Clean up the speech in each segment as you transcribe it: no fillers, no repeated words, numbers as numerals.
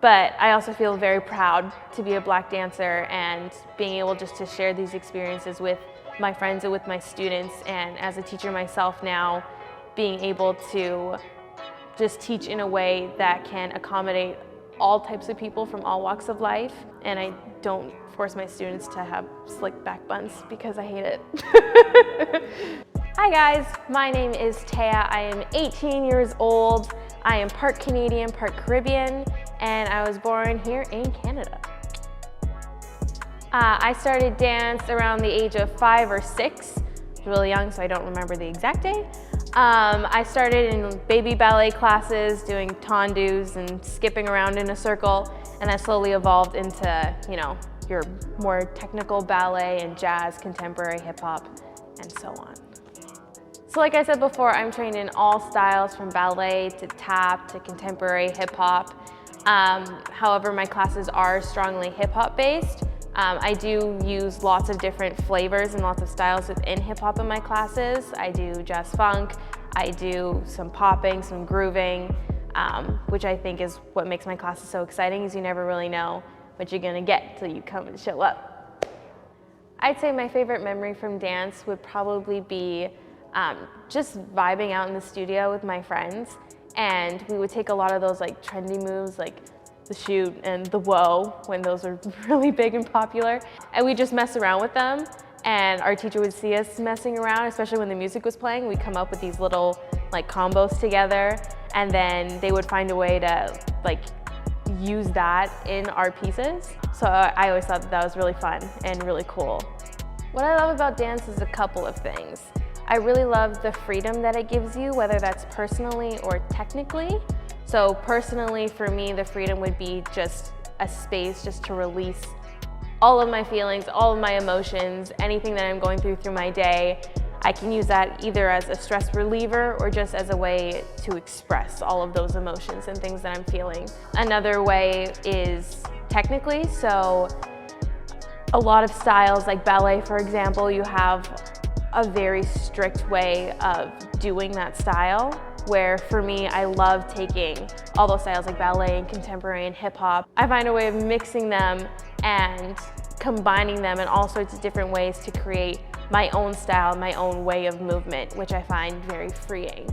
But I also feel very proud to be a Black dancer and being able just to share these experiences with my friends and with my students, and as a teacher myself now, being able to just teach in a way that can accommodate all types of people from all walks of life. And I don't force my students to have slick back buns because I hate it. Hi guys, my name is Thea. I am 18 years old. I am part Canadian, part Caribbean, and I was born here in Canada. I started dance around the age of 5 or 6. I was really young, so I don't remember the exact day. I started in baby ballet classes, doing tendus and skipping around in a circle, and that slowly evolved into, you know, your more technical ballet and jazz, contemporary hip hop, and so on. So like I said before, I'm trained in all styles from ballet to tap to contemporary hip hop. However, my classes are strongly hip hop based. I do use lots of different flavors and lots of styles within hip hop in my classes. I do jazz funk, I do some popping, some grooving, which I think is what makes my classes so exciting, is you never really know what you're gonna get till you come and show up. I'd say my favorite memory from dance would probably be just vibing out in the studio with my friends, and we would take a lot of those like trendy moves like the shoot and the whoa, when those were really big and popular, and we just mess around with them, and our teacher would see us messing around, especially when the music was playing. We'd come up with these little like combos together, and then they would find a way to like use that in our pieces. So I always thought that was really fun and really cool. What I love about dance is a couple of things. I really love the freedom that it gives you, whether that's personally or technically. So personally, for me, the freedom would be just a space just to release all of my feelings, all of my emotions, anything that I'm going through my day. I can use that either as a stress reliever or just as a way to express all of those emotions and things that I'm feeling. Another way is technically, so a lot of styles like ballet, for example, you have a very strict way of doing that style, where for me, I love taking all those styles like ballet and contemporary and hip hop. I find a way of mixing them and combining them in all sorts of different ways to create my own style, my own way of movement, which I find very freeing.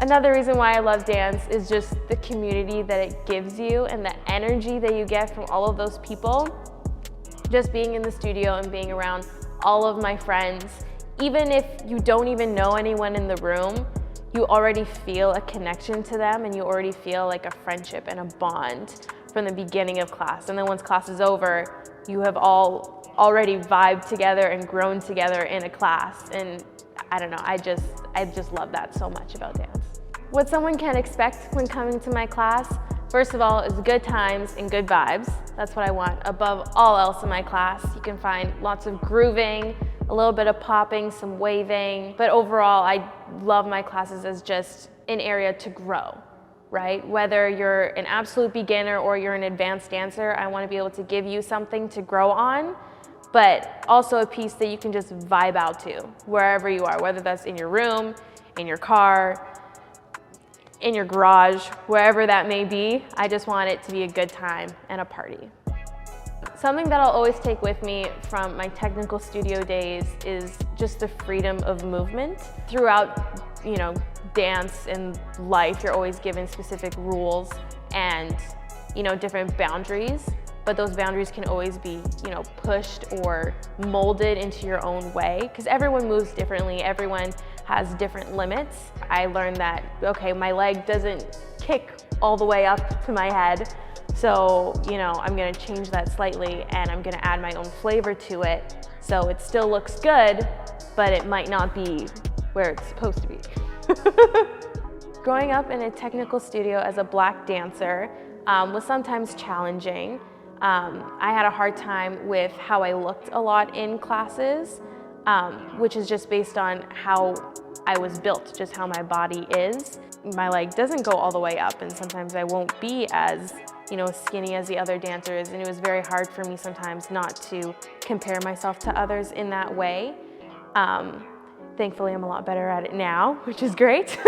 Another reason why I love dance is just the community that it gives you and the energy that you get from all of those people. Just being in the studio and being around all of my friends, even if you don't even know anyone in the room, you already feel a connection to them, and you already feel like a friendship and a bond from the beginning of class. And then once class is over, you have all already vibed together and grown together in a class. And I don't know, I just love that so much about dance. What someone can expect when coming to my class, first of all, is good times and good vibes. That's what I want above all else in my class. You can find lots of grooving, a little bit of popping, some waving, but overall, I love my classes as just an area to grow, right? Whether you're an absolute beginner or you're an advanced dancer, I want to be able to give you something to grow on, but also a piece that you can just vibe out to wherever you are, whether that's in your room, in your car, in your garage, wherever that may be. I just want it to be a good time and a party. Something that I'll always take with me from my technical studio days is just the freedom of movement. Throughout, you know, dance and life, you're always given specific rules and, you know, different boundaries, but those boundaries can always be, you know, pushed or molded into your own way, because everyone moves differently, everyone has different limits. I learned that, okay, my leg doesn't kick all the way up to my head, so, you know, I'm gonna change that slightly and I'm gonna add my own flavor to it so it still looks good, but it might not be where it's supposed to be. Growing up in a technical studio as a Black dancer was sometimes challenging. I had a hard time with how I looked a lot in classes, which is just based on how I was built, just how my body is. My leg doesn't go all the way up, and sometimes I won't be as, you know, skinny as the other dancers, and it was very hard for me sometimes not to compare myself to others in that way. Thankfully, I'm a lot better at it now, which is great.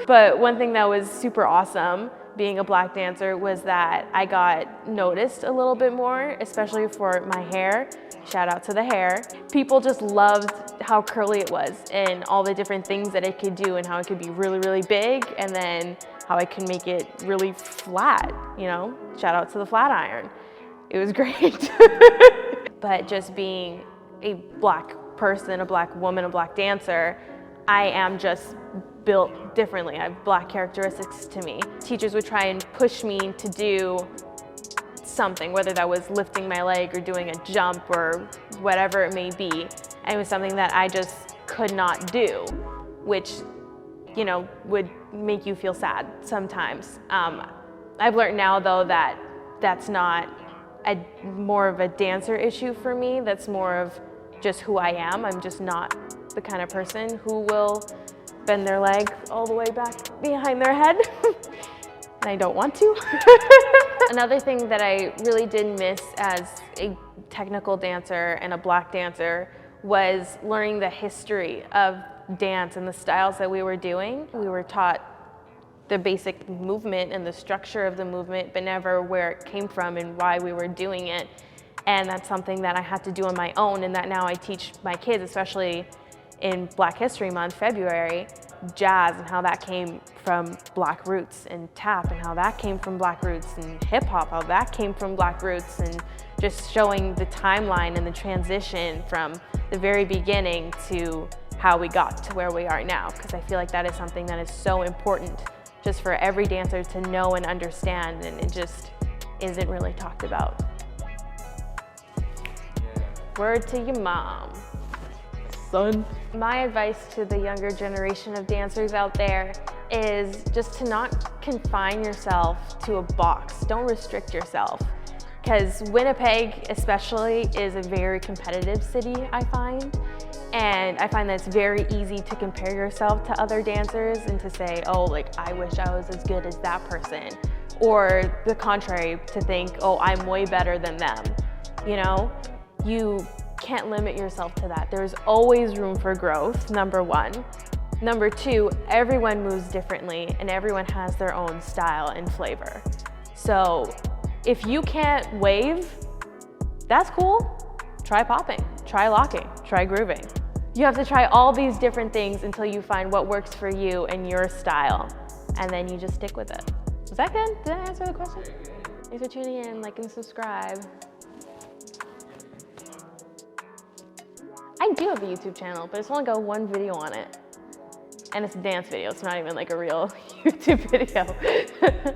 But one thing that was super awesome being a black dancer was that I got noticed a little bit more, especially for my hair. Shout out to the hair. People just loved how curly it was and all the different things that it could do and how it could be really, really big, and then how I can make it really flat, you know? Shout out to the flat iron. It was great. But just being a black person, a black woman, a black dancer, I am just built differently. I have black characteristics to me. Teachers would try and push me to do something, whether that was lifting my leg or doing a jump or whatever it may be. And it was something that I just could not do, which, you know, would make you feel sad sometimes. I've learned now though that that's not more of a dancer issue for me. That's more of just who I am. I'm just not the kind of person who will bend their leg all the way back behind their head. And I don't want to. Another thing that I really did miss as a technical dancer and a black dancer was learning the history of dance and the styles that we were doing. We were taught the basic movement and the structure of the movement, but never where it came from and why we were doing it. And that's something that I had to do on my own, and that now I teach my kids, especially in Black History Month, February, jazz and how that came from black roots, and tap and how that came from black roots, and hip hop, how that came from black roots, and just showing the timeline and the transition from the very beginning to how we got to where we are now, because I feel like that is something that is so important just for every dancer to know and understand, and it just isn't really talked about. Word to your mom. Son. My advice to the younger generation of dancers out there is just to not confine yourself to a box. Don't restrict yourself. Because Winnipeg especially is a very competitive city, I find. And I find that it's very easy to compare yourself to other dancers and to say, oh, like, I wish I was as good as that person. Or the contrary, to think, oh, I'm way better than them. You know, you can't limit yourself to that. There's always room for growth, number one. Number two, everyone moves differently and everyone has their own style and flavor. So if you can't wave, that's cool. Try popping, try locking, try grooving. You have to try all these different things until you find what works for you and your style, and then you just stick with it. Was that good? Did I answer the question? Thanks for tuning in, like and subscribe. I do have a YouTube channel, but it's only got one video on it. And it's a dance video, it's not even like a real YouTube video.